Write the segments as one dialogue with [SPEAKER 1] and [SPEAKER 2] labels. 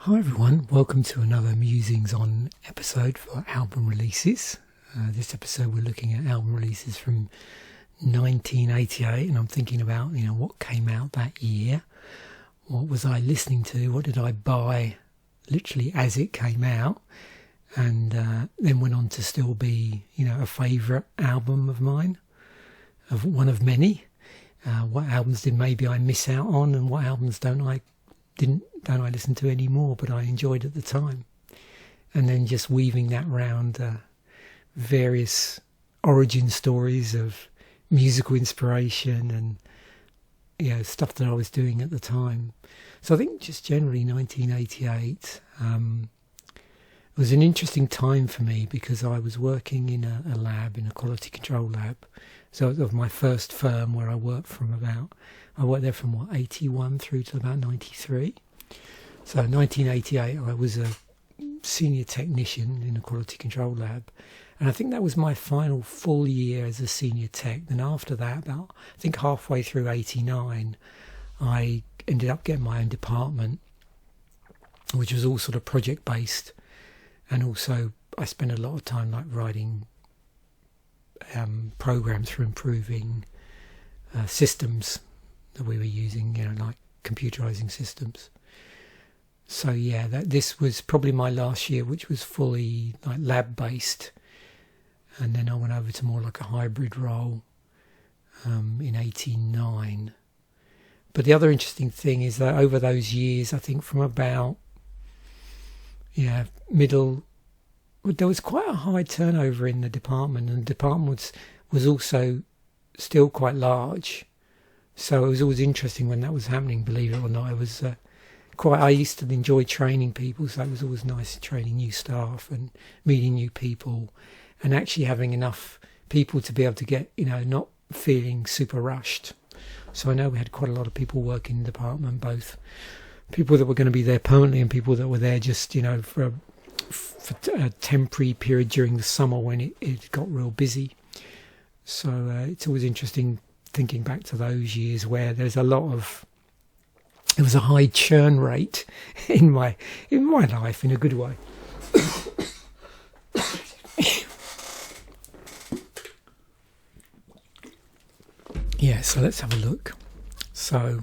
[SPEAKER 1] Hi everyone, welcome to another Musings on episode for album releases. This episode we're looking at album releases from 1988, and I'm thinking about, what came out that year. What was I listening to? What did I buy literally as it came out? And then went on to still be, a favourite album of mine, of one of many. What albums did maybe I miss out on, and what albums don't I listen to anymore, but I enjoyed at the time. And then just weaving that round various origin stories of musical inspiration and stuff that I was doing at the time. So I think just generally 1988 was an interesting time for me because I was working in a lab, in a quality control lab. So of my first firm where I worked there from 81 through to about 93. So in 1988 I was a senior technician in a quality control lab, and I think that was my final full year as a senior tech. Then after that, about I think halfway through 89, I ended up getting my own department, which was all sort of project based, and also I spent a lot of time writing programs for improving systems that we were using, like computerizing systems. So this was probably my last year, which was fully lab based, and then I went over to more like a hybrid role in 89. But the other interesting thing is that over those years, I think from about middle, there was quite a high turnover in the department, and the department was also still quite large. So it was always interesting when that was happening, believe it or not. It was I used to enjoy training people, so it was always nice training new staff and meeting new people and actually having enough people to be able to get, not feeling super rushed. So I know we had quite a lot of people working in the department, both people that were going to be there permanently and people that were there just, for a temporary period during the summer when it got real busy. So it's always interesting thinking back to those years where there was a high churn rate in my life, in a good way. So let's have a look. So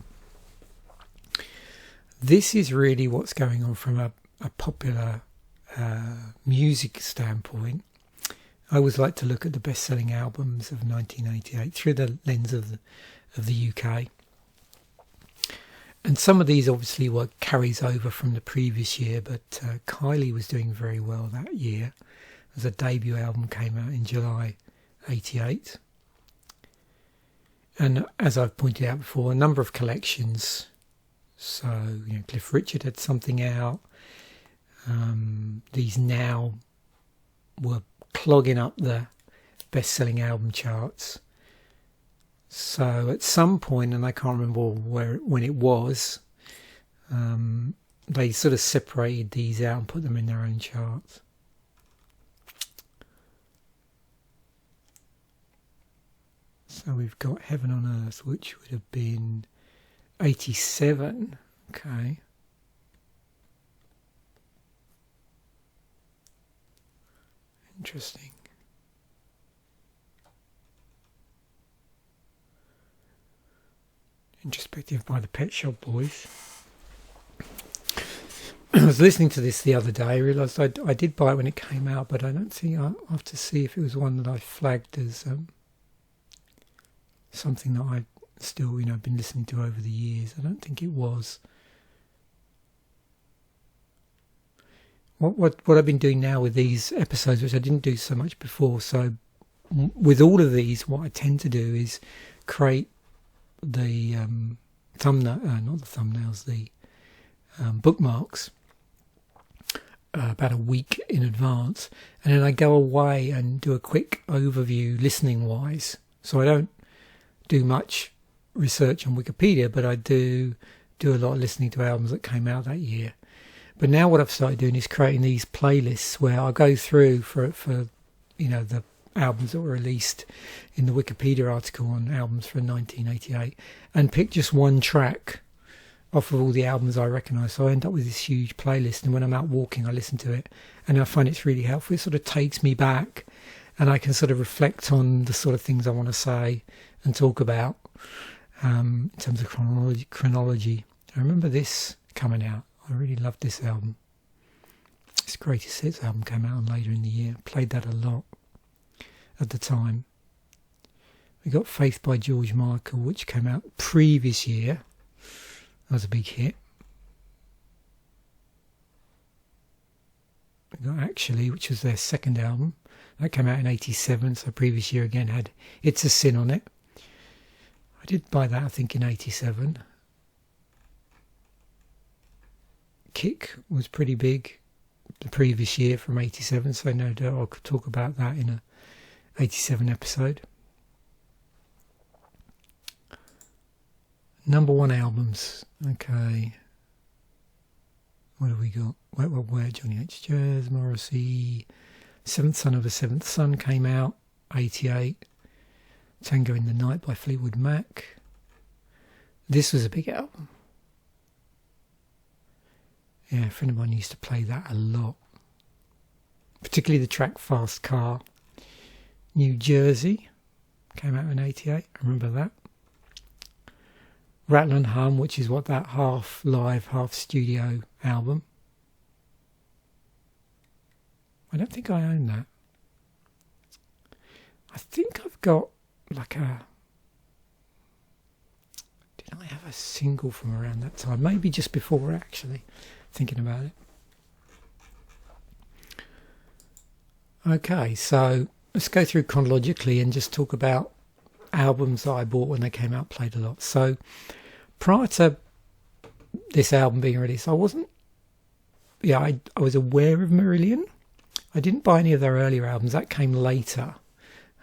[SPEAKER 1] this is really what's going on from a popular music standpoint. I always like to look at the best-selling albums of 1988 through the lens of the UK. And some of these obviously were carries over from the previous year, but Kylie was doing very well that year as a debut album came out in July 88. And as I've pointed out before, a number of collections. So, Cliff Richard had something out. These now were clogging up the best-selling album charts. So at some point, and I can't remember when it was, they sort of separated these out and put them in their own charts. So we've got Heaven on Earth, which would have been 87. Okay. Interesting. Introspective by the Pet Shop Boys. I was listening to this the other day. I realised I did buy it when it came out, but I don't think I'll have to see if it was one that I flagged as something that I've still been listening to over the years. I don't think it was. What I've been doing now with these episodes, which I didn't do so much before. So with all of these, what I tend to do is create the bookmarks about a week in advance, and then I go away and do a quick overview listening wise. So I don't do much research on Wikipedia, but I do a lot of listening to albums that came out that year. But now what I've started doing is creating these playlists where I go through for the albums that were released in the Wikipedia article on albums from 1988 and pick just one track off of all the albums I recognise. So I end up with this huge playlist, and when I'm out walking I listen to it, and I find it's really helpful. It sort of takes me back, and I can sort of reflect on the sort of things I want to say and talk about in terms of chronology. I remember this coming out. I really loved this album. This Greatest Hits album came out later in the year. Played that a lot at the time. We got Faith by George Michael, which came out previous year. That was a big hit. We got Actually, which was their second album. That came out in 87, so previous year again had It's a Sin on it. I did buy that, I think, in 87. Kick was pretty big the previous year from 87, so no doubt I could talk about that in a 87 episode. Number one albums. Okay. What have we got? Where? Johnny H. Jazz, Morrissey. Seventh Son of a Seventh Son came out, 88. Tango in the Night by Fleetwood Mac. This was a big album. Yeah, a friend of mine used to play that a lot. Particularly the track Fast Car. New Jersey came out in 88. I remember that. Rattle and Hum, which is what that half live, half studio album. I don't think I own that. I think I've got like a... Did I have a single from around that time? Maybe just before, actually, thinking about it. Okay, so let's go through chronologically and just talk about albums that I bought when they came out, played a lot. So prior to this album being released, I wasn't... Yeah, I was aware of Marillion. I didn't buy any of their earlier albums. That came later.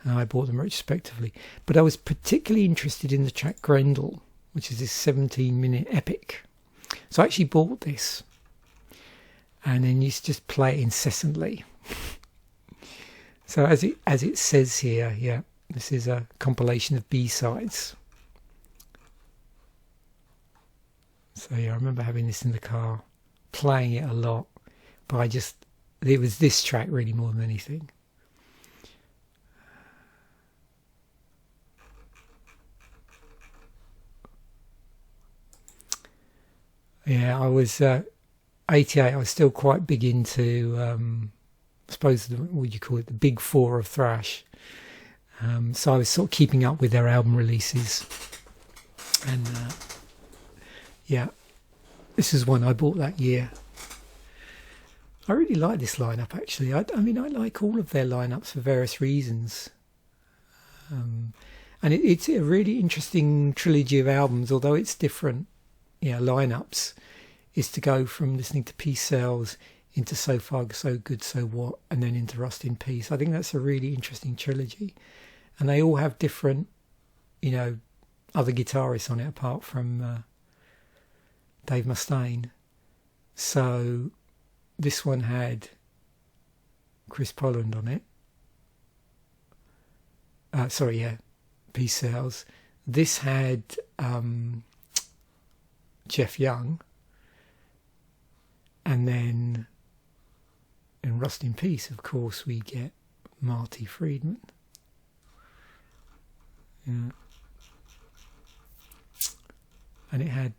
[SPEAKER 1] I bought them retrospectively. But I was particularly interested in the track Grendel, which is this 17-minute epic. So I actually bought this and then used to just play it incessantly. So as it says here, yeah, this is a compilation of B-sides. So yeah, I remember having this in the car, playing it a lot, but it was this track really more than anything. Yeah, I was 88. I was still quite big into, I suppose, what do you call it, the big four of thrash. So I was sort of keeping up with their album releases, and yeah, this is one I bought that year. I really like this lineup, actually. I mean, I like all of their lineups for various reasons. And it's a really interesting trilogy of albums, although it's different, lineups, is to go from listening to Peace Sells into So Far, So Good, So What, and then into Rust in Peace. I think that's a really interesting trilogy. And they all have different, other guitarists on it apart from Dave Mustaine. So this one had Chris Poland on it. Peace Sells. This had Jeff Young. And then in Rust in Peace, of course, we get Marty Friedman. Yeah. And it had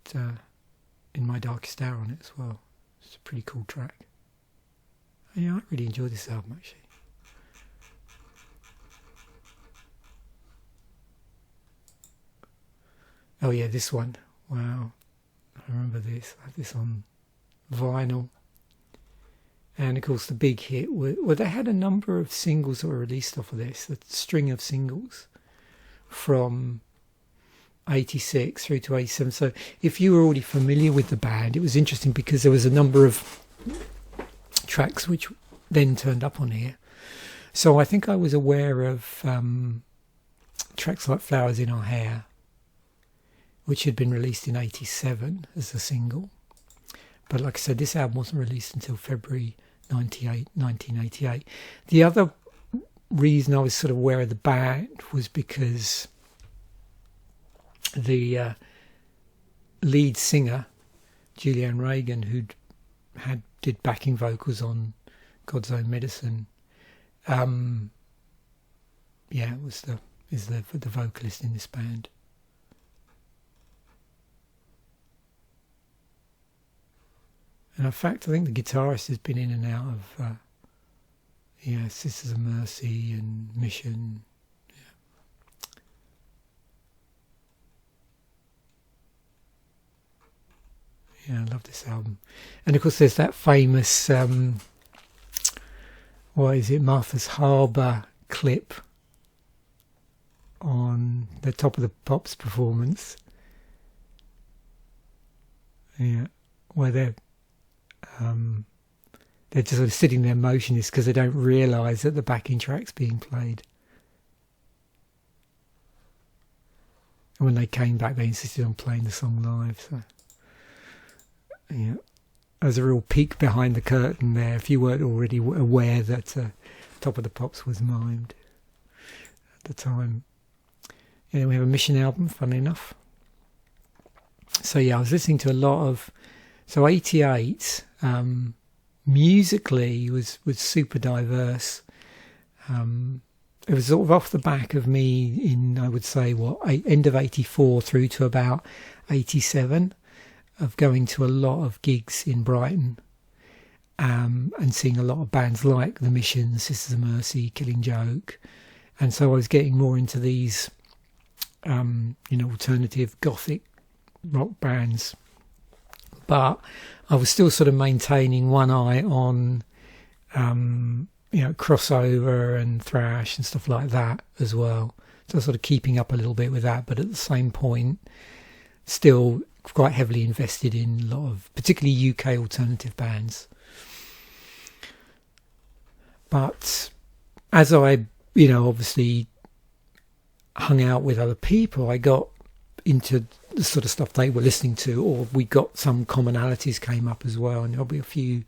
[SPEAKER 1] In My Darkest Hour on it as well. It's a pretty cool track. Yeah, I really enjoyed this album, actually. Oh yeah, this one. Wow. I remember this. I had this on vinyl. And of course the big hit, well, they had a number of singles that were released off of this, a string of singles from 86 through to 87. So if you were already familiar with the band, it was interesting because there was a number of tracks which then turned up on here. So I think I was aware of tracks like Flowers in Our Hair, which had been released in 87 as a single. But like I said, this album wasn't released until February 1988. The other reason I was sort of aware of the band was because the lead singer, Julianne Reagan, did backing vocals on God's Own Medicine. Is the vocalist in this band. And in fact, I think the guitarist has been in and out of Sisters of Mercy and Mission. Yeah, I love this album. And of course there's that famous Martha's Harbour clip on the Top of the Pops performance. Yeah, where they're just sort of sitting there motionless because they don't realise that the backing track's being played. And when they came back, they insisted on playing the song live. So, yeah, there's a real peek behind the curtain there. If you weren't already aware that Top of the Pops was mimed at the time. Yeah, we have a Mission album, funnily enough. So yeah, I was listening to a lot of. So 88 musically was super diverse. It was sort of off the back of me in, I would say, end of 84 through to about 87, of going to a lot of gigs in Brighton and seeing a lot of bands like The Mission, Sisters of Mercy, Killing Joke. And so I was getting more into these, alternative gothic rock bands. But I was still sort of maintaining one eye on, crossover and thrash and stuff like that as well. So sort of keeping up a little bit with that, but at the same point, still quite heavily invested in a lot of, particularly UK alternative bands. But as I, obviously hung out with other people, I got into the sort of stuff they were listening to, or we got some commonalities came up as well, and there'll be a few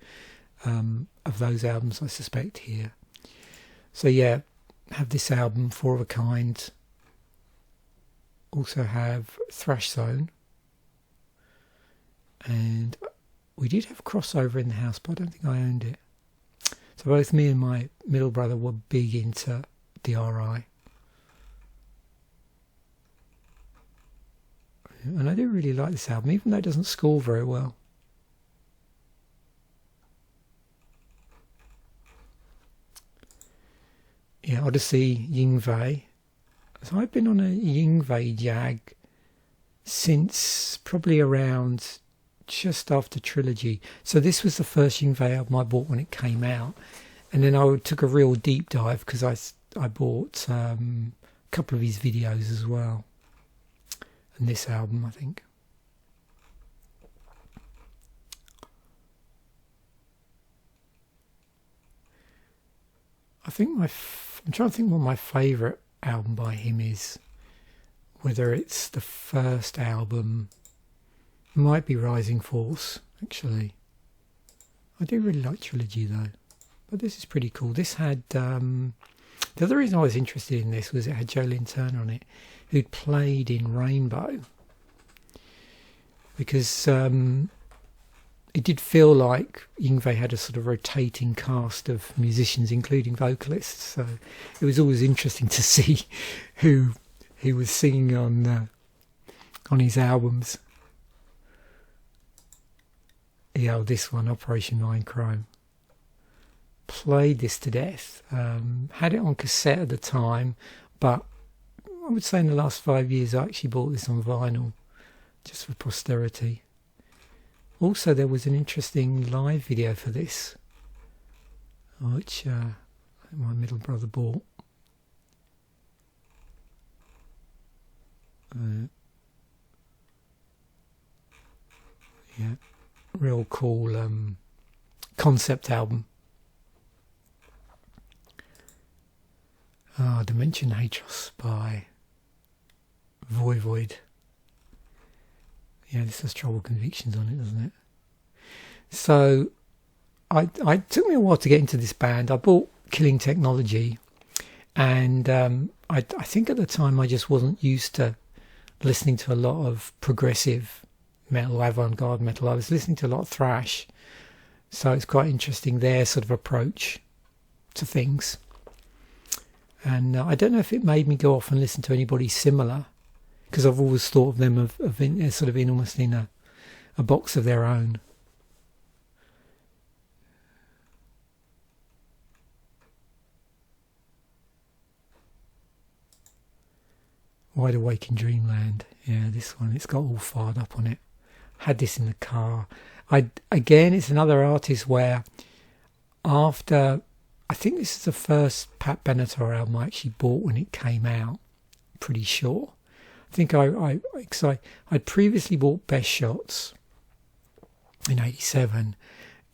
[SPEAKER 1] of those albums I suspect here. So yeah, have this album, Four of a Kind. Also have Thrash Zone, and we did have Crossover in the house, but I don't think I owned it. So both me and my middle brother were big into DRI. And I do really like this album, even though it doesn't score very well. Yeah, Odyssey, Yngwie. So I've been on a Yngwie jag since probably around just after Trilogy. So this was the first Yngwie album I bought when it came out. And then I took a real deep dive because I bought a couple of his videos as well. And this album, I think. I'm trying to think what my favourite album by him is. Whether it's the first album, might be Rising Force, actually. I do really like Trilogy though. But this is pretty cool. This had, the other reason I was interested in this was it had Jolene Turner on it, who'd played in Rainbow, because it did feel like Yngwie had a sort of rotating cast of musicians, including vocalists. So it was always interesting to see who he was singing on his albums. Yeah, this one, Operation Mindcrime. Played this to death. Had it on cassette at the time, but I would say in the last 5 years I actually bought this on vinyl, just for posterity. Also, there was an interesting live video for this, which my middle brother bought. Yeah, real cool concept album. Dimension Hatros by Voivod. Yeah, this has Trouble Convictions on it, doesn't it? So, it took me a while to get into this band. I bought Killing Technology, and I think at the time I just wasn't used to listening to a lot of progressive metal, avant-garde metal. I was listening to a lot of thrash, so it's quite interesting their sort of approach to things. And I don't know if it made me go off and listen to anybody similar, because I've always thought of them sort of in almost in a box of their own. Wide Awake in Dreamland. Yeah, this one, it's got all fired up on it. Had this in the car. Again, it's another artist where after, I think this is the first Pat Benatar album I actually bought when it came out. Pretty sure. I think I'd previously bought Best Shots in '87,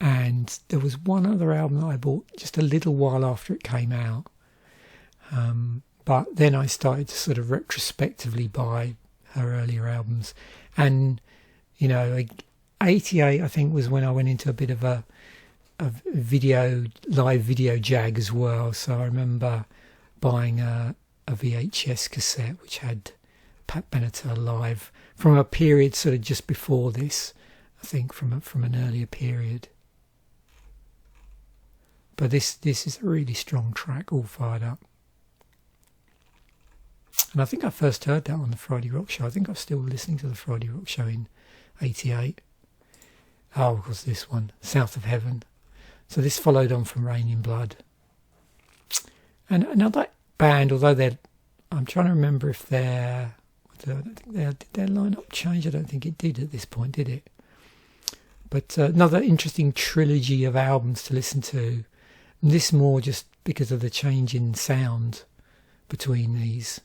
[SPEAKER 1] and there was one other album that I bought just a little while after it came out. But then I started to sort of retrospectively buy her earlier albums. And, you know, 88, I think, was when I went into a bit of a live video jag as well. So I remember buying a VHS cassette which had Pat Benatar live from a period sort of just before this, I think, from an earlier period. But this is a really strong track, all fired up. And I think I first heard that on the Friday Rock Show. I think I was still listening to the Friday Rock Show in '88. Oh, of course, this one, South of Heaven. So this followed on from Rain in Blood. And another band, although I'm trying to remember if I don't think did their lineup change? I don't think it did at this point, did it? But another interesting trilogy of albums to listen to. And this more just because of the change in sound between these.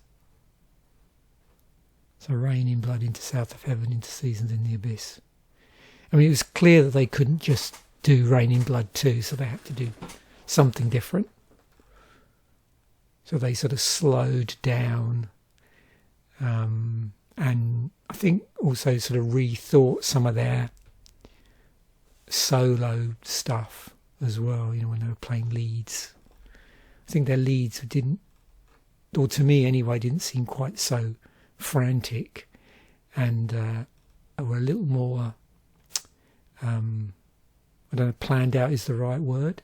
[SPEAKER 1] So Rain in Blood into South of Heaven into Seasons in the Abyss. I mean, it was clear that they couldn't just do Rain in Blood 2, so they had to do something different. So they sort of slowed down, and I think also sort of rethought some of their solo stuff as well, you know, when they were playing leads. I think their leads didn't, or to me anyway, didn't seem quite so frantic, and were a little more, I don't know, planned out is the right word.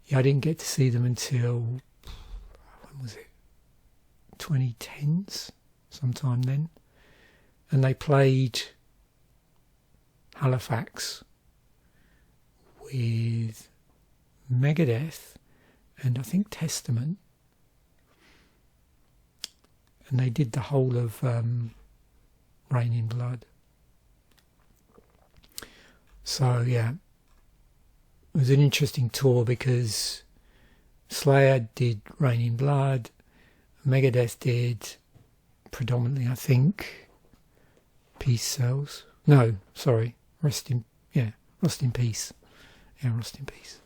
[SPEAKER 1] Yeah, I didn't get to see them until, when was it? 2010s, sometime then. And they played Halifax with Megadeth and I think Testament. And they did the whole of Rain in Blood. So, yeah. It was an interesting tour because Slayer did Rain in Blood, Megadeth did predominantly, I think, Peace Sells. No, sorry, Rest in Peace. Yeah, Rest in Peace.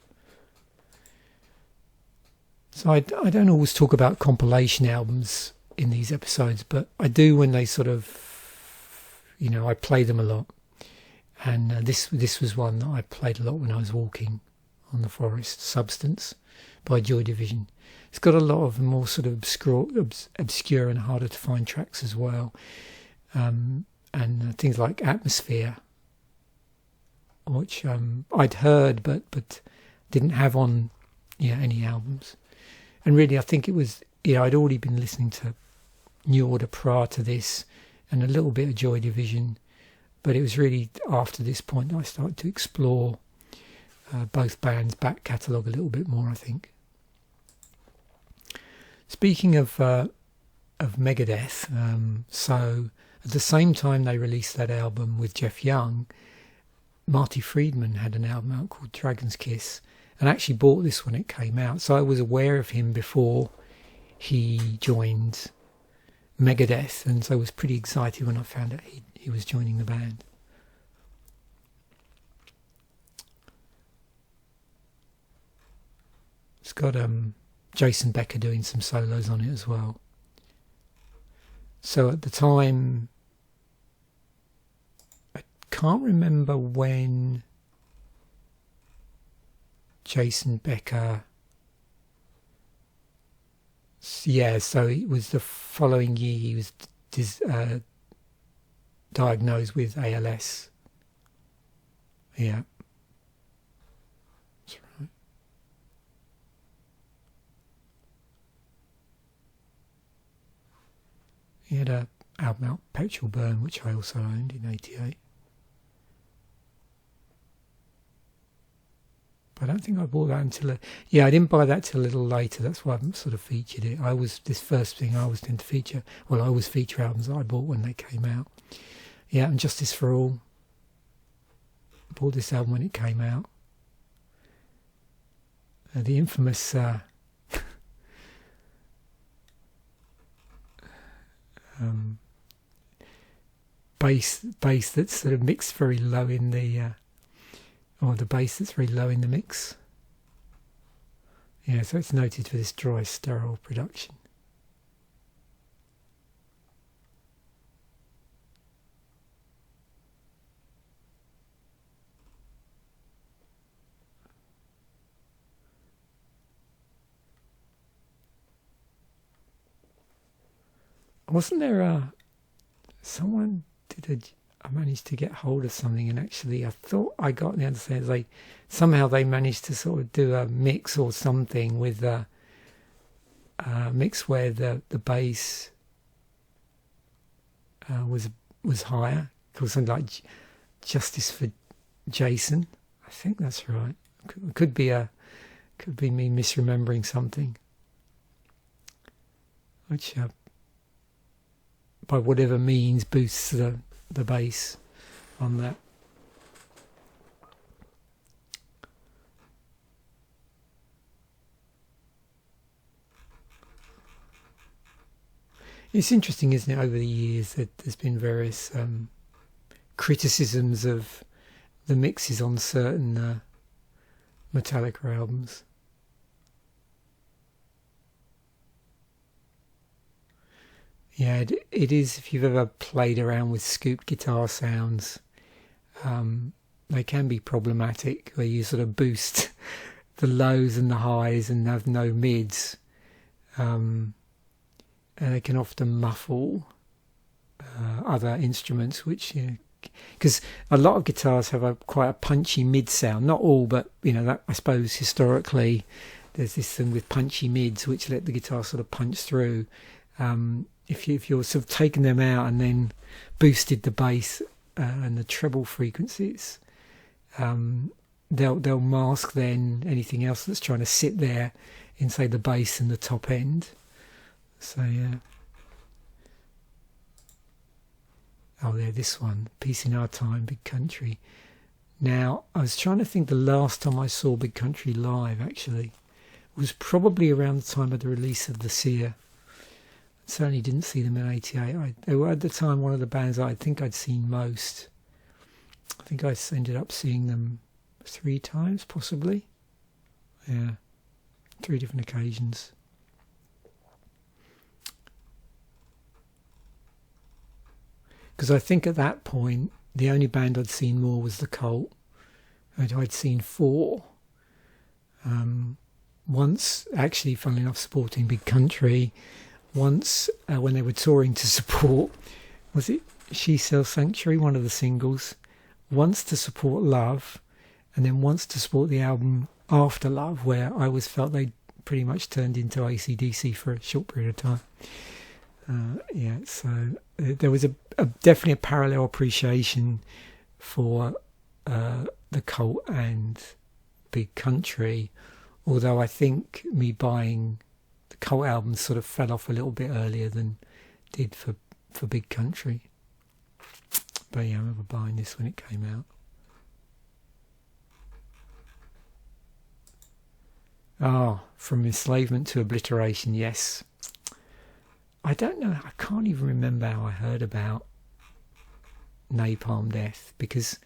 [SPEAKER 1] So I don't always talk about compilation albums in these episodes, but I do when they sort of, you know, I play them a lot. And this was one that I played a lot when I was walking on the forest, Substance by Joy Division. It's got a lot of more sort of obscure and harder to find tracks as well. And things like Atmosphere, which I'd heard but didn't have on any albums. And really I think it was, I'd already been listening to New Order prior to this and a little bit of Joy Division. But it was really after this point that I started to explore both bands' back catalogue a little bit more, I think. Speaking of Megadeth, so at the same time they released that album with Jeff Young, Marty Friedman had an album out called Dragon's Kiss, and I actually bought this when it came out. So I was aware of him before he joined Megadeth, and so I was pretty excited when I found out he was joining the band. It's got Jason Becker doing some solos on it as well. So at the time, I can't remember when Jason Becker. Yeah, so it was the following year he was diagnosed with ALS. Yeah. That's right. He had a album out, Petrol Burn, which I also owned in '88. But I don't think I bought that until... yeah, I didn't buy that till a little later. That's why I haven't sort of featured it. This first thing I always tend to feature... well, I always feature albums that I bought when they came out. Yeah, and Justice for All. I bought this album when it came out. The infamous... bass that's sort of mixed very low in the... or the bass that's very low in the mix. Yeah, so it's noted for this dry, sterile production. Wasn't there someone did I managed to get hold of something, and actually I thought I got the understanding they managed to sort of do a mix or something with a mix where the bass was higher, called something like Justice for Jason. I think that's right. Could be me misremembering something, which by whatever means boosts the bass on that. It's interesting, isn't it, over the years that there's been various criticisms of the mixes on certain Metallica albums. Yeah, it is. If you've ever played around with scooped guitar sounds, they can be problematic, where you sort of boost the lows and the highs and have no mids, and they can often muffle other instruments, which, because a lot of guitars have quite a punchy mid sound. Not all, but that, I suppose historically there's this thing with punchy mids which let the guitar sort of punch through. If you're sort of taken them out and then boosted the bass and the treble frequencies, they'll mask then anything else that's trying to sit there in, say, the bass and the top end. So yeah. Oh, there, this one, Peace in Our Time, Big Country. Now, I was trying to think the last time I saw Big Country live, actually, was probably around the time of the release of The Seer. Certainly didn't see them in '88. They were at the time one of the bands I think I'd seen most. I think I ended up seeing them 3 times, possibly. Yeah, 3 different occasions. Because I think at that point, the only band I'd seen more was The Cult. I'd seen 4. Once, actually, funnily enough, supporting Big Country. Once when they were touring to support, was it She Sells Sanctuary, one of the singles, once to support Love, and then once to support the album After Love, where I always felt they pretty much turned into AC/DC for a short period of time. Yeah, so there was definitely a parallel appreciation for The Cult and Big Country, although I think me buying the Cult album sort of fell off a little bit earlier than did for Big Country. But yeah, I remember buying this when it came out. Oh, From Enslavement to Obliteration, yes. I don't know, I can't even remember how I heard about Napalm Death, because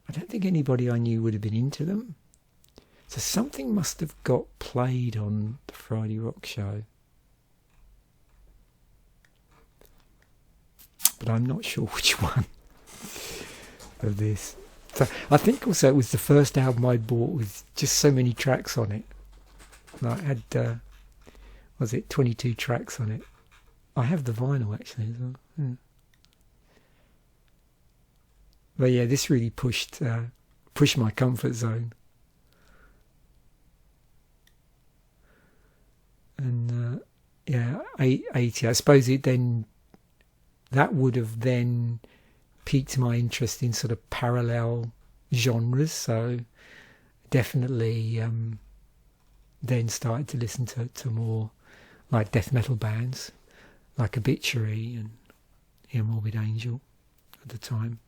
[SPEAKER 1] I don't think anybody I knew would have been into them. So something must have got played on the Friday Rock Show. But I'm not sure which one of this. So I think also it was the first album I bought with just so many tracks on it. Like I had, was it 22 tracks on it? I have the vinyl actually as well. Yeah. But yeah, this really pushed my comfort zone. And yeah, 80. I suppose that would have then piqued my interest in sort of parallel genres. So definitely then started to listen to more like death metal bands, like Obituary and Morbid Angel at the time.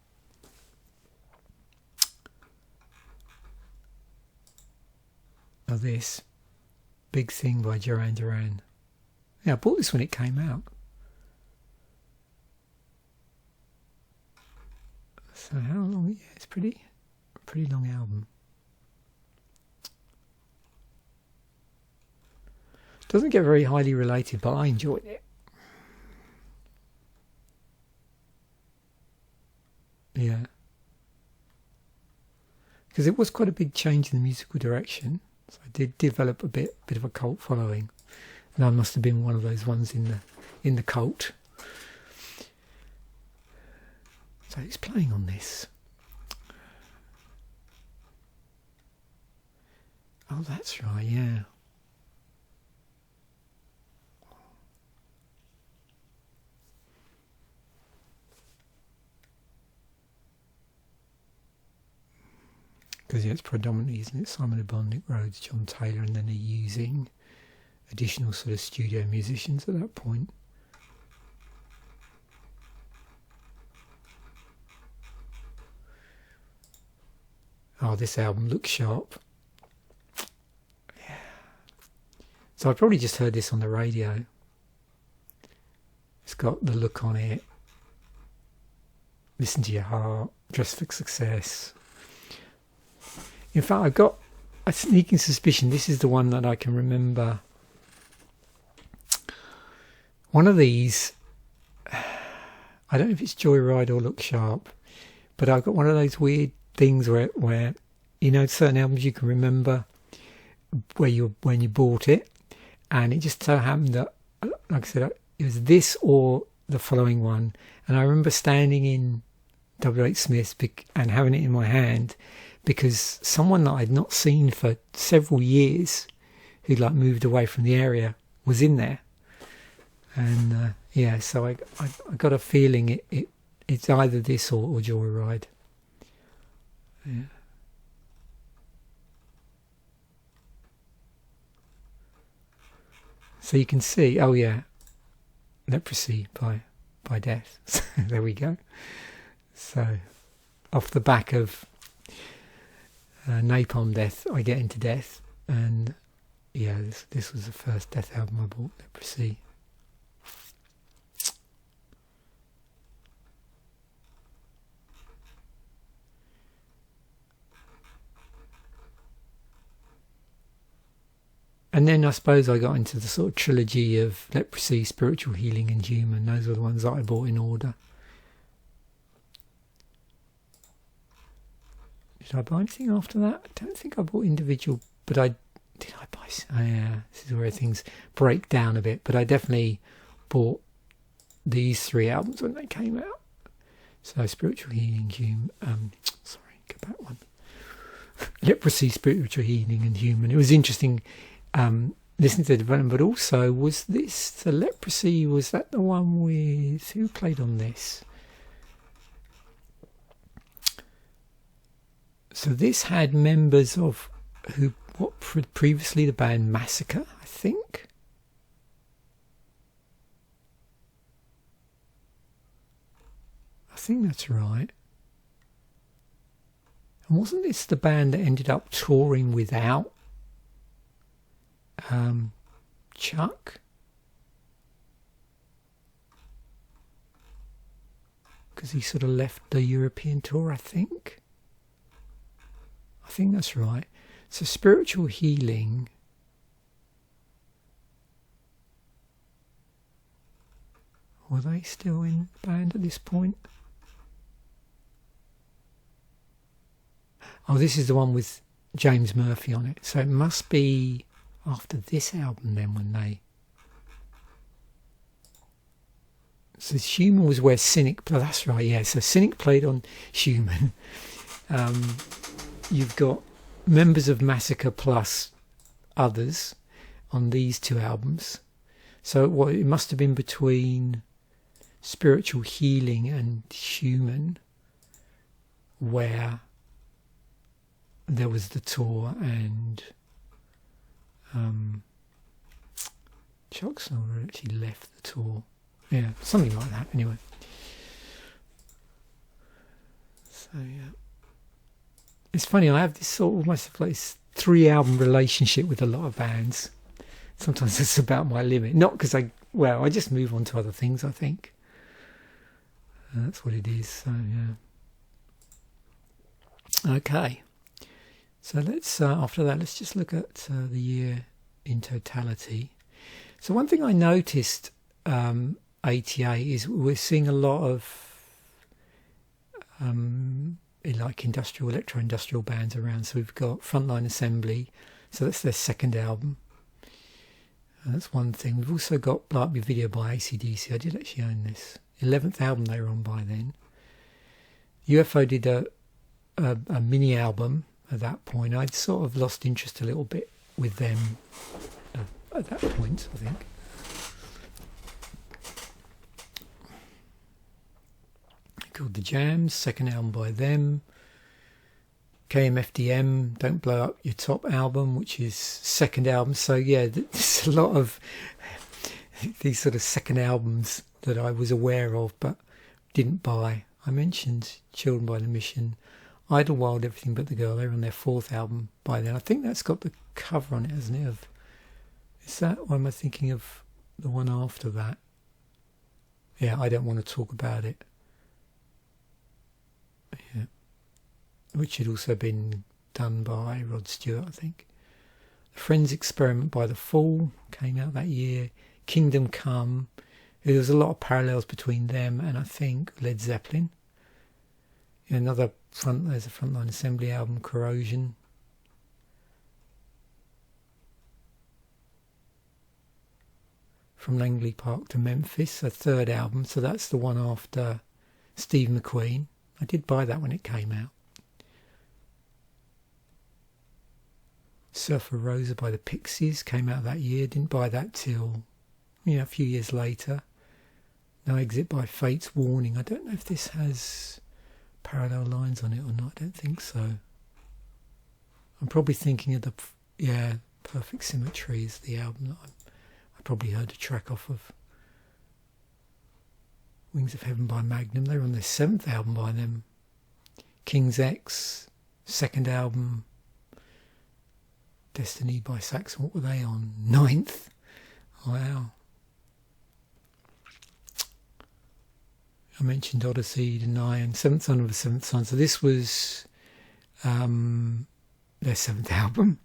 [SPEAKER 1] Now this Big Thing by Duran Duran. Yeah, I bought this when it came out. So how long? Yeah, it's pretty long album. Doesn't get very highly related, but I enjoyed it. Yeah, because it was quite a big change in the musical direction. So I did develop a bit of a cult following, and I must have been one of those ones in the cult. So it's playing on this. Oh, that's right, yeah. Because yeah, it's predominantly, isn't it, Simon and Bond, Nick Rhodes, John Taylor, and then they're using additional sort of studio musicians at that point. Oh, this album looks sharp. Yeah. So I probably just heard this on the radio. It's got The Look on it, Listen to Your Heart, Dress for Success. In fact, I've got a sneaking suspicion this is the one that I can remember. One of these, I don't know if it's Joyride or Look Sharp, but I've got one of those weird things where you know, certain albums you can remember when you bought it, and it just so happened that, like I said, it was this or the following one, and I remember standing in W.H. Smith's and having it in my hand, because someone that I'd not seen for several years, who'd like moved away from the area, was in there. And yeah, so I got a feeling it's either this or Joyride. Yeah. So you can see, oh yeah, Leprosy by Death. There we go. So off the back of Napalm Death, I get into Death, and yeah, this was the first Death album I bought, Leprosy. And then I suppose I got into the sort of trilogy of Leprosy, Spiritual Healing and Human. Those were the ones that I bought in order. Did I buy anything after that? I don't think I bought individual, but did I buy? Oh yeah, this is where things break down a bit. But I definitely bought these three albums when they came out. So Spiritual Healing, Human. Sorry, go back one. Leprosy, Spiritual Healing and Human. It was interesting. Listening to the development, but also was this the Leprosy? Was that the one with who played on this? So this had members of previously the band Massacre, I think. I think that's right. And wasn't this the band that ended up touring without Chuck? Because he sort of left the European tour, I think. I think that's right. So Spiritual Healing. Were they still in band at this point? Oh, this is the one with James Murphy on it. So it must be after this album then when they... So Human was where Cynic... Oh, that's right, yeah. So Cynic played on Human. You've got members of Massacre plus others on these two albums. So it must have been between Spiritual Healing and Human where there was the tour, and Chuck Snyder actually left the tour. Yeah, something like that anyway. So yeah, it's funny, I have this sort of almost like this 3-album relationship with a lot of bands. Sometimes it's about my limit, not because I just move on to other things, I think. That's what it is. So yeah, okay, so let's after that, let's just look at the year in totality. So one thing I noticed 88 is we're seeing a lot of like electro-industrial bands around. So we've got Frontline Assembly, so that's their second album. That's one thing. We've also got Blow Up Your Video by AC/DC. I did actually own this. 11th album they were on by then. UFO did a mini album at that point. I'd sort of lost interest a little bit with them at that point, I think. Called The Jams, second album by them. KMFDM, Don't Blow Up Your Top album, which is second album. So yeah, there's a lot of these sort of second albums that I was aware of but didn't buy. I mentioned Children by the Mission, Idlewild, Everything But the Girl. They're on their fourth album by then. I think that's got the cover on it, hasn't it? Is that, or am I thinking of the one after that? Yeah, I Don't Want to Talk About It. Yeah, which had also been done by Rod Stewart, I think. The Friends Experiment by The Fall came out that year. Kingdom Come. There was a lot of parallels between them and I think Led Zeppelin. There's a Frontline Assembly album, Corrosion. From Langley Park to Memphis, a third album. So that's the one after Steve McQueen. I did buy that when it came out. Surfer Rosa by the Pixies came out that year. Didn't buy that till a few years later. No Exit by Fate's Warning. I don't know if this has parallel lines on it or not. I don't think so. I'm probably thinking of Perfect Symmetry is the album that I probably heard a track off of. Wings of Heaven by Magnum. They were on their 7th album by them. King's X, second album. Destiny by Saxon. What were they on? 9th. Wow. I mentioned Odyssey, Deny, and Seventh Son of a Seventh Son. So this was their 7th album.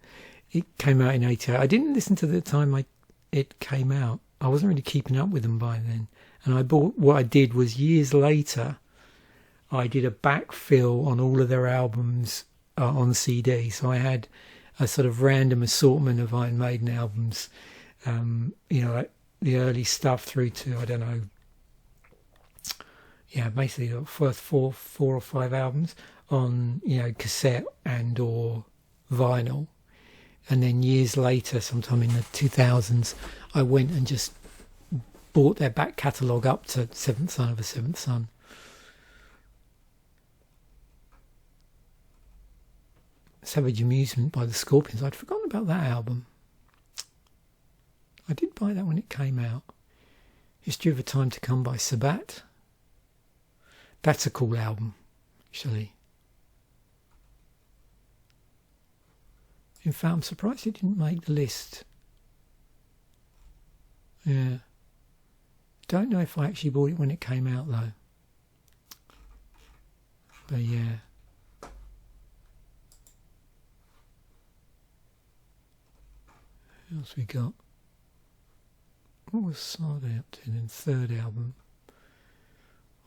[SPEAKER 1] It came out in 88. I didn't listen to the time it came out. I wasn't really keeping up with them by then. And what I did was years later, I did a backfill on all of their albums on CD. So I had a sort of random assortment of Iron Maiden albums, like the early stuff through to, I don't know, basically the first four or five albums on, cassette and or vinyl. And then years later, sometime in the 2000s, I went and just bought their back catalogue up to Seventh Son of a Seventh Son. Savage Amusement by the Scorpions. I'd forgotten about that album. I did buy that when it came out. History of a Time to Come by Sabat. That's a cool album, actually. In fact, I'm surprised it didn't make the list. Yeah. Don't know if I actually bought it when it came out, though. But yeah. What else we got? What was Sade up to then? Third album.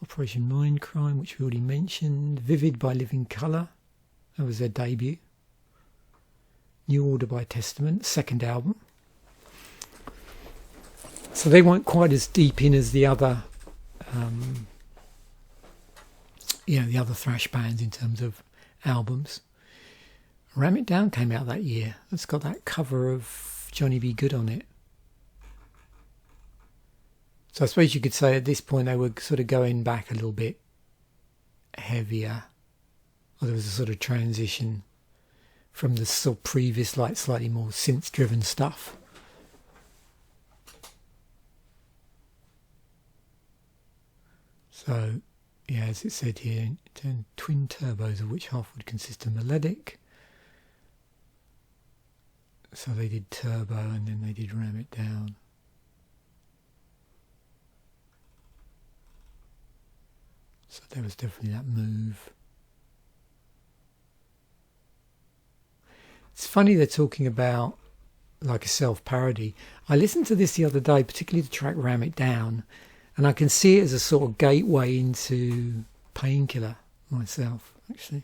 [SPEAKER 1] Operation Mindcrime, which we already mentioned. Vivid by Living Colour. That was their debut. New Order by Testament, second album. So they weren't quite as deep in as the other, the other thrash bands in terms of albums. Ram It Down came out that year. It's got that cover of Johnny B. Good on it. So I suppose you could say at this point they were sort of going back a little bit heavier. Or there was a sort of transition from the sort of previous, like slightly more synth-driven stuff. So, yeah, as it said here, twin turbos, of which half would consist of melodic. So they did turbo and then they did Ram It Down. So there was definitely that move. It's funny they're talking about like a self-parody. I listened to this the other day, particularly the track Ram It Down, and I can see it as a sort of gateway into Painkiller myself, actually.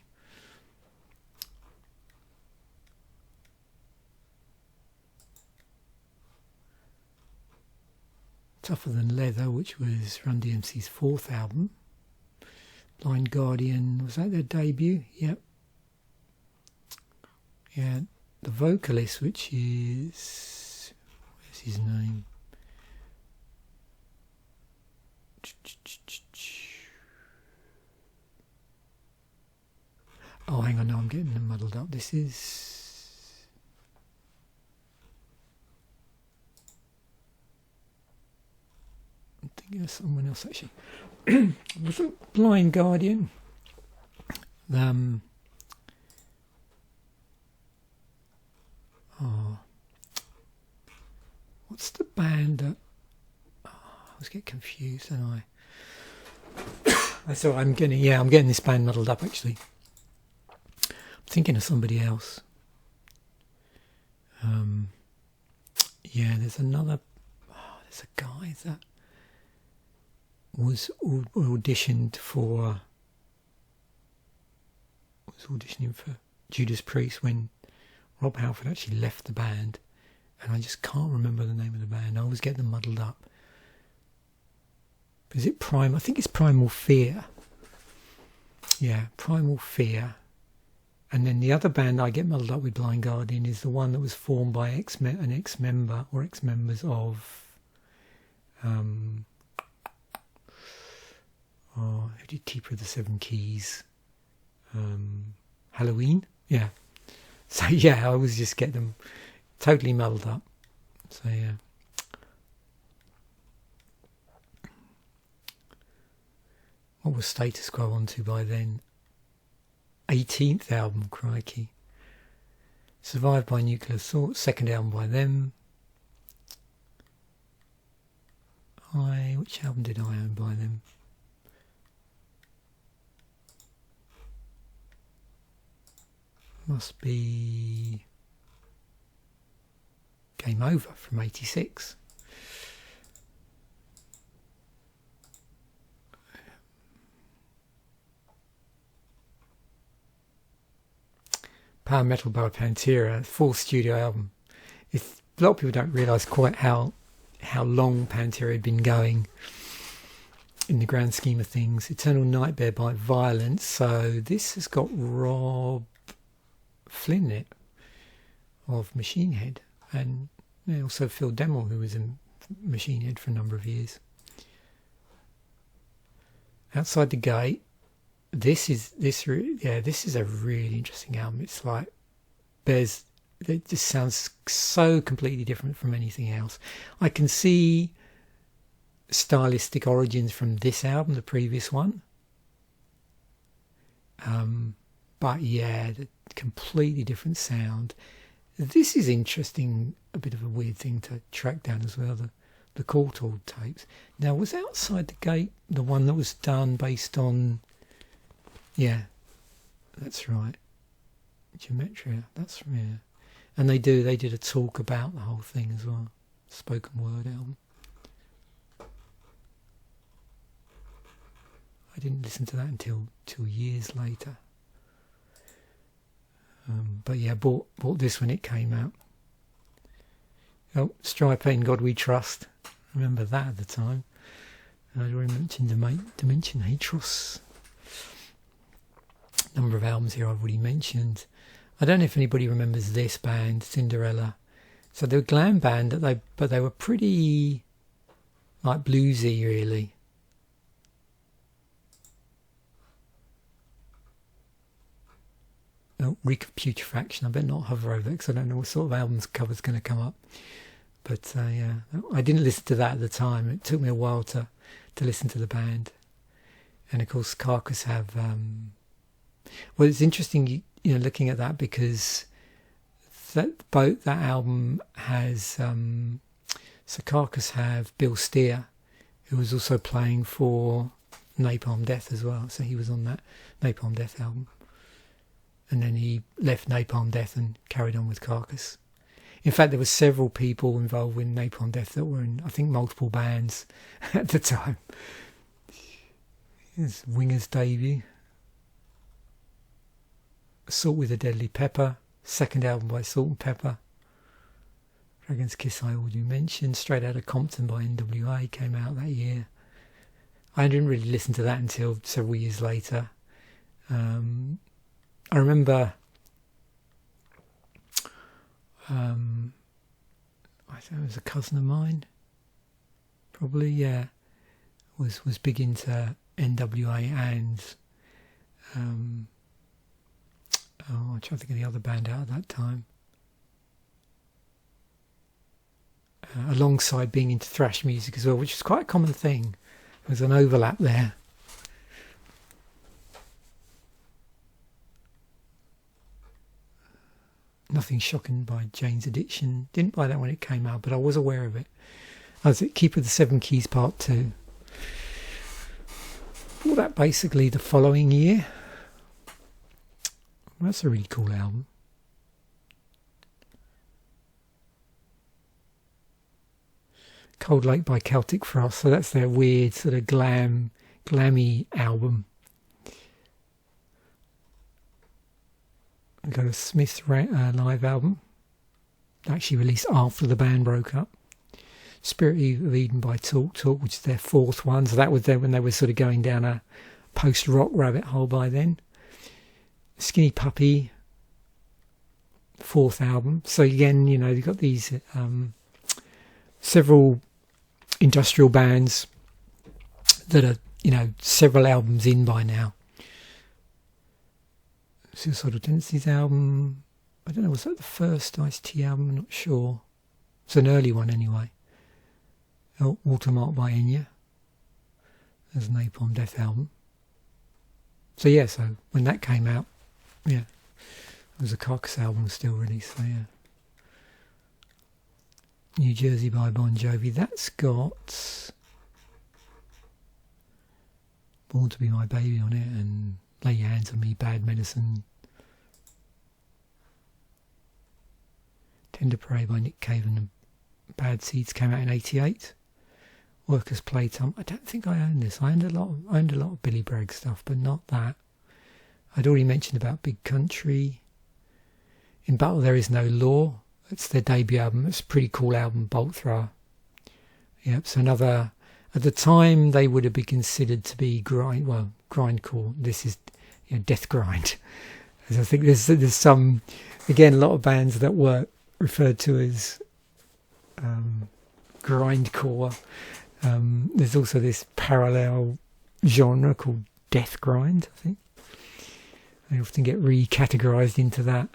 [SPEAKER 1] Tougher Than Leather, which was Run DMC's fourth album. Blind Guardian, was that their debut? Yep. Yeah, the vocalist, which is... where's his name? Oh, hang on, no, I'm getting them muddled up. This is... I'm thinking of someone else, actually. Was it Blind Guardian? What's the band that... I always get confused, don't I? So I'm getting this band muddled up, actually. I'm thinking of somebody else. There's another... there's a guy that was auditioning for Judas Priest when Rob Halford actually left the band, and I just can't remember the name of the band. I always get them muddled up. Is it Prime? I think it's Primal Fear. Yeah, Primal Fear. And then the other band I get muddled up with, Blind Guardian, is the one that was formed by an ex-member or ex-members of who did Keeper of the Seven Keys? Halloween? Yeah. So yeah, I always just get them totally muddled up. So yeah. What was Status Quo on to by then? 18th album, crikey. Survived by Nuclear Assault, second album by them. Which album did I own by them? Must be Game Over from 86. Power Metal by Pantera, fourth studio album. A lot of people don't realise quite how long Pantera had been going in the grand scheme of things. Eternal Nightmare by Violence. So this has got Rob Flynn in it of Machine Head, and also Phil Demmel, who was in Machine Head for a number of years. Outside the Gate. This is a really interesting album. It's like it just sounds so completely different from anything else. I can see stylistic origins from this album, the previous one. But yeah, the completely different sound. This is interesting, a bit of a weird thing to track down as well, the Courtauld tapes. Now, was Outside the Gate the one that was done based on... Yeah, that's right. Geometria, that's yeah. And they did a talk about the whole thing as well. Spoken word album. I didn't listen to that until years later. But yeah, bought this when it came out. Oh, Stripe In God We Trust. Remember that at the time. I already mentioned Dimension Hatros. Number of albums here I've already mentioned. I don't know if anybody remembers this band, Cinderella. So they were a glam band, but they were pretty like bluesy, really. Oh, Reek of Putrefaction. I better not hover over it because I don't know what sort of album's cover's going to come up. But yeah, I didn't listen to that at the time. It took me a while to listen to the band. And of course, Carcass have. Well, it's interesting, looking at that because that album has. So Carcass have Bill Steer, who was also playing for Napalm Death as well. So he was on that Napalm Death album. And then he left Napalm Death and carried on with Carcass. In fact, there were several people involved with Napalm Death that were in, I think, multiple bands at the time. Here's Winger's debut. Assault with a Deadly Pepper. Second album by Salt and Pepper. Dragon's Kiss I already mentioned. Straight Outta Compton by NWA came out that year. I didn't really listen to that until several years later. I remember I think it was a cousin of mine, probably, yeah, was big into NWA and I'm trying to think of the other band out at that time. Alongside being into thrash music as well, which is quite a common thing. There was an overlap there. Nothing Shocking by Jane's Addiction. Didn't buy that when it came out, but I was aware of it. I was at Keeper of the Seven Keys Part 2. Bought that basically the following year. That's a really cool album. Cold Lake by Celtic Frost. So that's their weird sort of glammy album. We've got a Smith's live album, actually released after the band broke up. Spirit of Eden by Talk Talk, which is their fourth one. So that was there when they were sort of going down a post-rock rabbit hole by then. Skinny Puppy, fourth album. So again, you've got these several industrial bands that are, several albums in by now. Suicidal Tendencies album, I don't know, was that the first Ice-T album? I'm not sure. It's an early one anyway. Oh, Watermark by Enya. There's a Napalm Death album. So yeah, so when that came out, yeah, it was a Carcass album still released, so yeah. New Jersey by Bon Jovi, that's got Born to Be My Baby on it, and Lay Your Hands on Me, Bad Medicine. Tender Prey by Nick Cave and Bad Seeds came out in 88. Workers' Playtime. I don't think I owned this. I owned a lot of Billy Bragg stuff, but not that. I'd already mentioned about Big Country. In Battle There Is No Law. It's their debut album. It's a pretty cool album, Bolt Thrower. Yep, so another. At the time, they would have been considered to be grindcore. This is death grind. As I think there's some, again, a lot of bands that were referred to as grindcore. There's also this parallel genre called death grind, I think. They often get recategorized into that.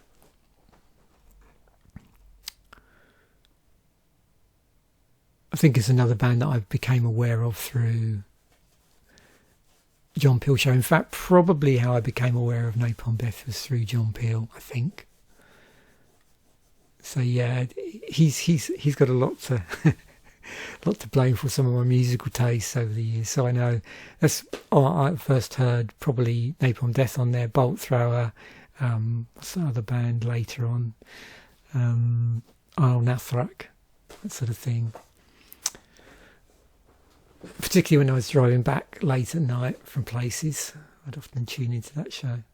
[SPEAKER 1] I think it's another band that I became aware of through John Peel show. In fact, probably how I became aware of Napalm Death was through John Peel, I think. So yeah, he's got a lot to blame for some of my musical tastes over the years. So I know that's I first heard probably Napalm Death on there, Bolt Thrower, what's that other band later on, Isle Nathrak, that sort of thing. Particularly when I was driving back late at night from places, I'd often tune into that show.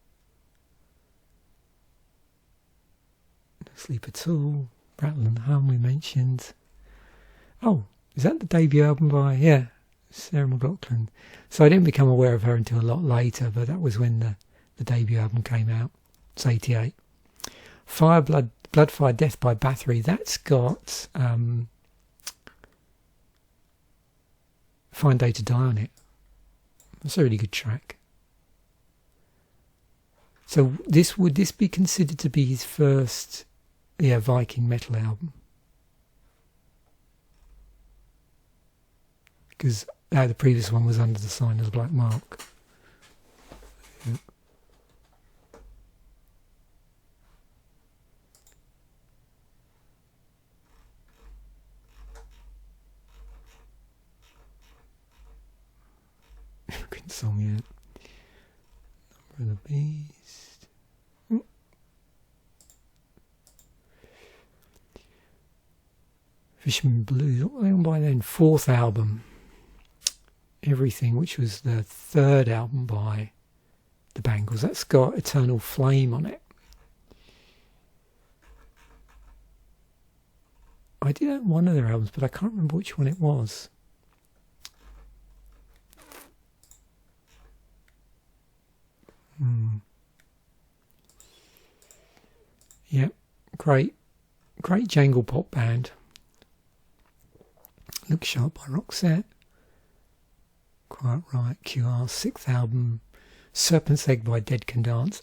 [SPEAKER 1] Sleep at All, Rattle and Hum we mentioned. Oh, is that the debut album by, Sarah McLachlan? So I didn't become aware of her until a lot later, but that was when the debut album came out. It's 88. Fire, Blood, Fire, Death by Bathory. That's got Fine Day to Die on it. That's a really good track. So would this be considered to be his first Viking metal album? Because the previous one was Under the Sign of the Black Mark. Yeah. Good song, yeah. Number of the Beast. Fisherman Blues. What were they on by then? Fourth album. Everything, which was the third album by the Bangles. That's got Eternal Flame on it. I did own one of their albums, but I can't remember which one it was. Yep, great jangle pop band. Look Sharp by Roxette. Quite Right, QR, sixth album, Serpent's Egg by Dead Can Dance.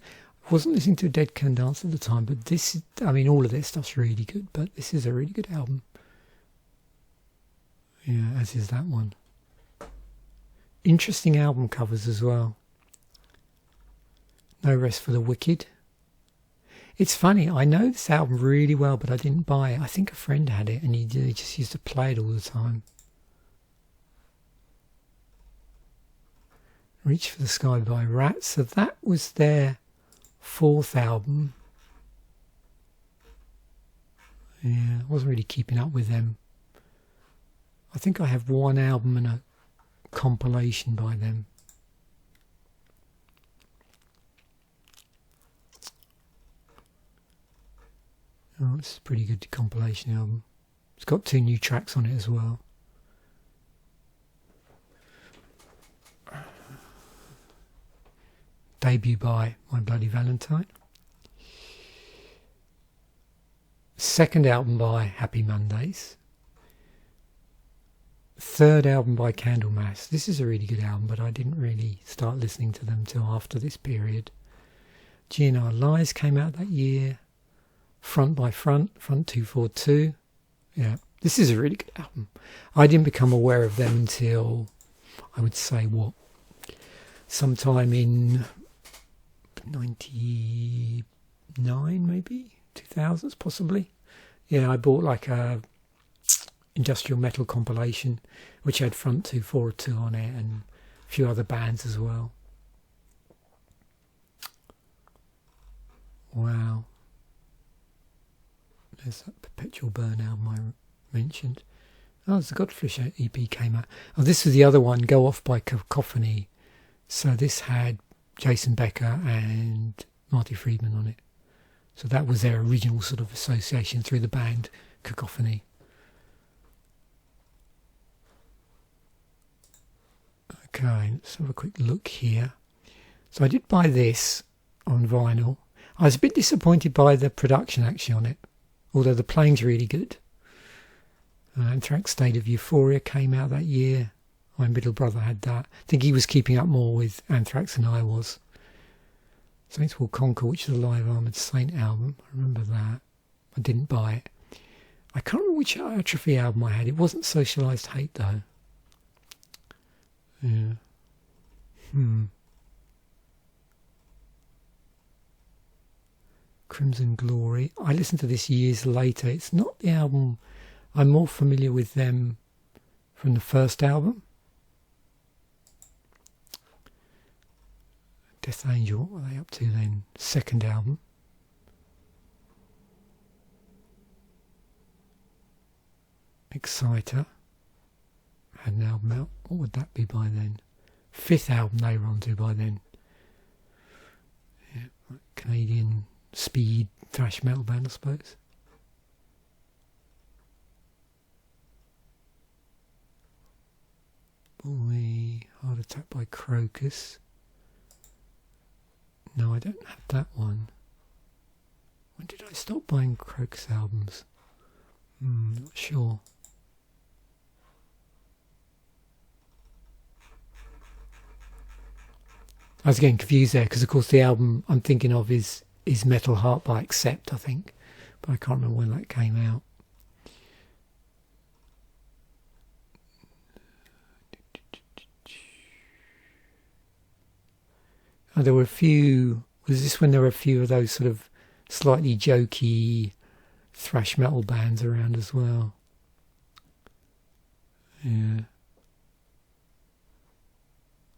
[SPEAKER 1] I wasn't listening to Dead Can Dance at the time, but this, all of their stuff's really good, but this is a really good album. Yeah, as is that one. Interesting album covers as well. No Rest for the Wicked. It's funny, I know this album really well, but I didn't buy it. I think a friend had it, and he just used to play it all the time. Reach for the Sky by Rat. So that was their fourth album. Yeah, I wasn't really keeping up with them. I think I have one album and a compilation by them. Oh, it's a pretty good compilation album. It's got 2 new tracks on it as well. Debut by My Bloody Valentine. Second album by Happy Mondays. Third album by Candlemass. This is a really good album, but I didn't really start listening to them till after this period. GNR Lies came out that year. Front by Front 242. Yeah, this is a really good album. I didn't become aware of them until, I would say, sometime in 99 maybe, 2000s possibly. Yeah, I bought like a industrial metal compilation which had Front 242 on it and a few other bands as well. Wow. There's that Perpetual Burn album I mentioned. Oh, the Godfish EP came out. Oh, this was the other one, Go Off by Cacophony. So this had Jason Becker and Marty Friedman on it. So that was their original sort of association through the band Cacophony. Okay, let's have a quick look here. So I did buy this on vinyl. I was a bit disappointed by the production actually on it, although the playing's really good. Anthrax State of Euphoria came out that year. My middle brother had that. I think he was keeping up more with Anthrax than I was. Saints Will Conquer, which is a live Armoured Saint album. I remember that. I didn't buy it. I can't remember which Atrophy album I had. It wasn't Socialised Hate though. Yeah. Crimson Glory. I listened to this years later. It's not the album. I'm more familiar with them from the first album. Death Angel, what were they up to then? Second album. Exciter. Had an album out. What would that be by then? Fifth album they were on to by then. Yeah, Canadian speed thrash metal band, I suppose. Attacked by Crocus. No, I don't have that one. When did I stop buying Crocus albums? Not sure. I was getting confused there because, of course, the album I'm thinking of is Metal Heart by Accept, I think. But I can't remember when that came out. Oh, there were a few... Was this when there were a few of those sort of slightly jokey thrash metal bands around as well? Yeah.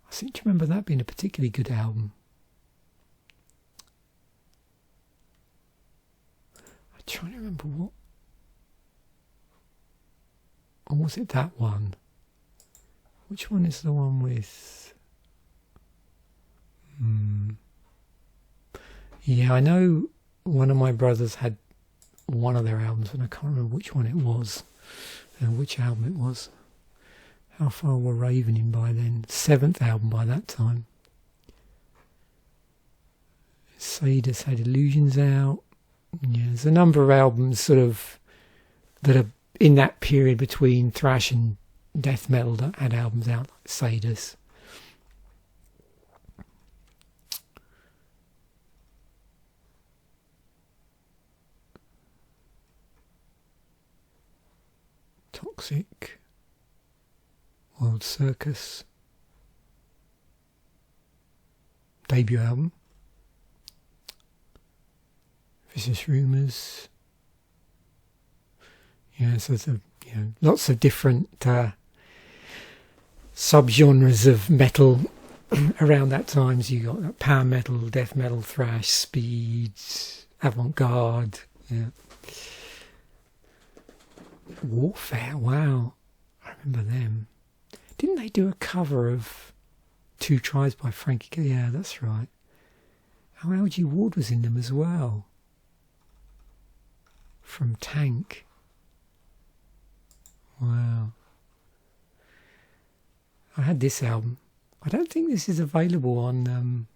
[SPEAKER 1] I seem to remember that being a particularly good album. I'm trying to remember what... Or was it that one? Which one is the one with... Yeah, I know one of my brothers had one of their albums, and I can't remember which one it was and which album it was. How far were Raven in by then? 7th album by that time. Sadus had Illusions out. Yeah, there's a number of albums sort of that are in that period between thrash and death metal that had albums out, like Sadus. Toxic, World Circus, debut album, Vicious Rumours. Yeah, so there's lots of different subgenres of metal around that time. So you got power metal, death metal, thrash, speed, avant-garde. Yeah. Warfare, wow, I remember them. Didn't they do a cover of Two Tribes by Frankie? Yeah, that's right. Oh, L.G. Ward was in them as well. From Tank. Wow. I had this album. I don't think this is available on...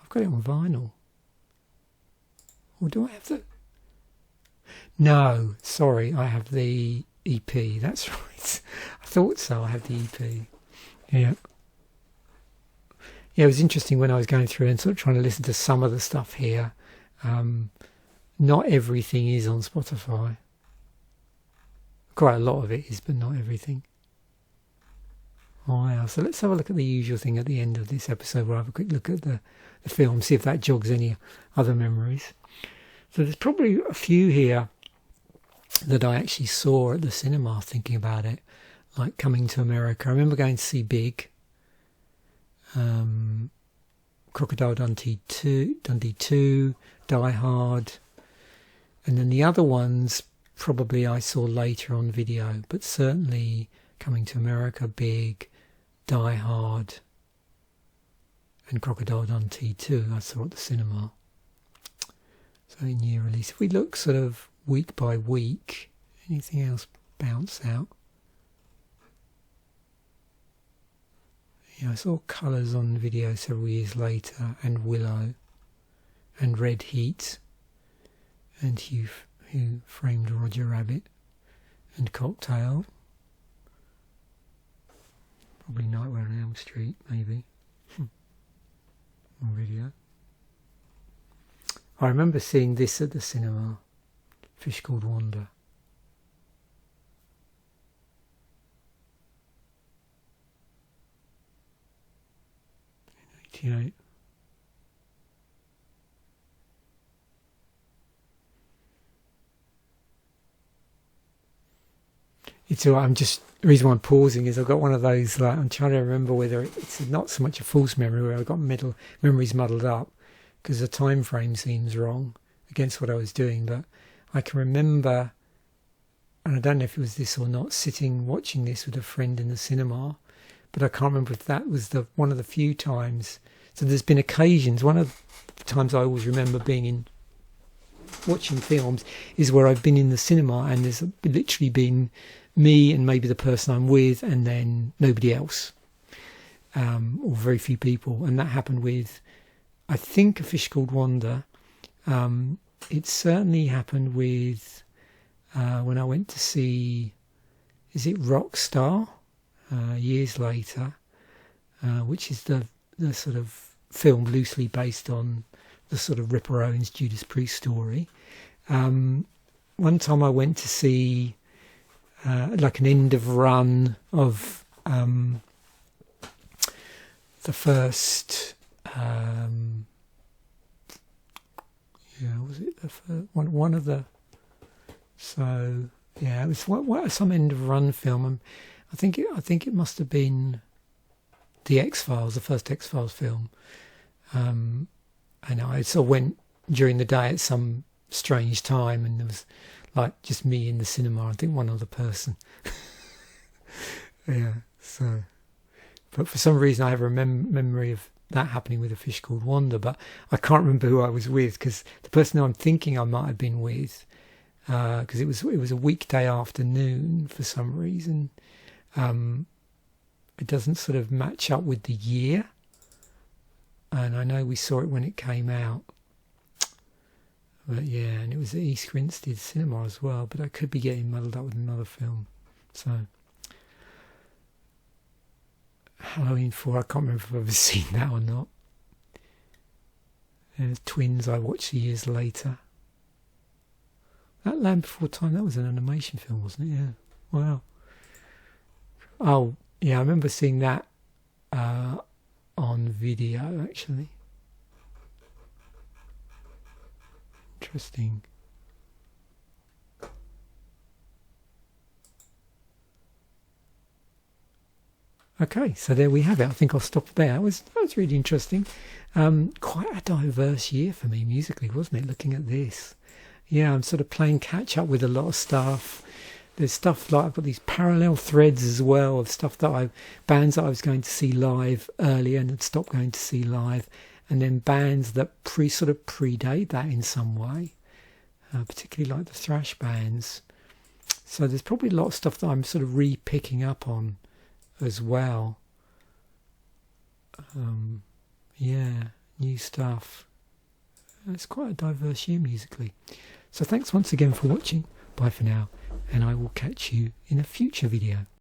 [SPEAKER 1] I've got it on vinyl. Or do I have the... No, sorry, I have the EP. That's right. I thought so. I have the EP. Yeah. Yeah, it was interesting when I was going through and sort of trying to listen to some of the stuff here. Not everything is on Spotify. Quite a lot of it is, but not everything. Wow. So let's have a look at the usual thing at the end of this episode. We'll have a quick look at the film, see if that jogs any other memories. So there's probably a few here that I actually saw at the cinema, thinking about it, like Coming to America. I remember going to see Big, Crocodile Dundee 2, Die Hard, and then the other ones probably I saw later on video, but certainly Coming to America, Big, Die Hard, and Crocodile Dundee 2 I saw at the cinema. So in year release. If we look sort of week by week, anything else bounce out? Yeah, I saw Colours on video several years later, and Willow, and Red Heat, and Who Framed Roger Rabbit, and Cocktail. Probably Nightmare on Elm Street, maybe. On video. I remember seeing this at the cinema, Fish Called Wanda. 1988. It's all right, the reason why I'm pausing is I've got one of those, like, I'm trying to remember whether it's not so much a false memory where I've got memories muddled up because the time frame seems wrong against what I was doing, but I can remember, and I don't know if it was this or not, sitting watching this with a friend in the cinema, but I can't remember if that was one of the few times. So there's been occasions, one of the times I always remember watching films is where I've been in the cinema and there's literally been me and maybe the person I'm with and then nobody else. or very few people, and that happened with, I think, A Fish Called Wanda. It certainly happened with when I went to see, is it Rockstar, years later, which is the sort of film loosely based on the sort of Ripper Owens Judas Priest story. One time I went to see like an end of run of the first, was it the first one of the? So yeah, it was some end of run film. I think it must have been the X-Files, the first X-Files film. And I sort of went during the day at some strange time, and there was like just me in the cinema. I think one other person. Yeah. So, but for some reason I have a memory of that happening with A Fish Called Wanda, but I can't remember who I was with, because the person who I'm thinking I might have been with, because it was a weekday afternoon for some reason. It doesn't sort of match up with the year, and I know we saw it when it came out. But yeah, and it was at East Grinstead Cinema as well, but I could be getting muddled up with another film. So, Halloween 4, I can't remember if I've ever seen that or not. Twins, I watched years later. That Land Before Time, that was an animation film, wasn't it? Yeah. Wow. Oh, yeah, I remember seeing that on video, actually. Interesting. Okay, so there we have it. I think I'll stop there. That was really interesting. Quite a diverse year for me musically, wasn't it? Looking at this, yeah, I'm sort of playing catch up with a lot of stuff. There's stuff like I've got these parallel threads as well of stuff that bands that I was going to see live earlier and had stopped going to see live, and then bands that sort of predate that in some way, particularly like the thrash bands. So there's probably a lot of stuff that I'm sort of re-picking up on as well. Yeah, new stuff. It's quite a diverse year musically. So thanks once again for watching. Bye for now, and I will catch you in a future video.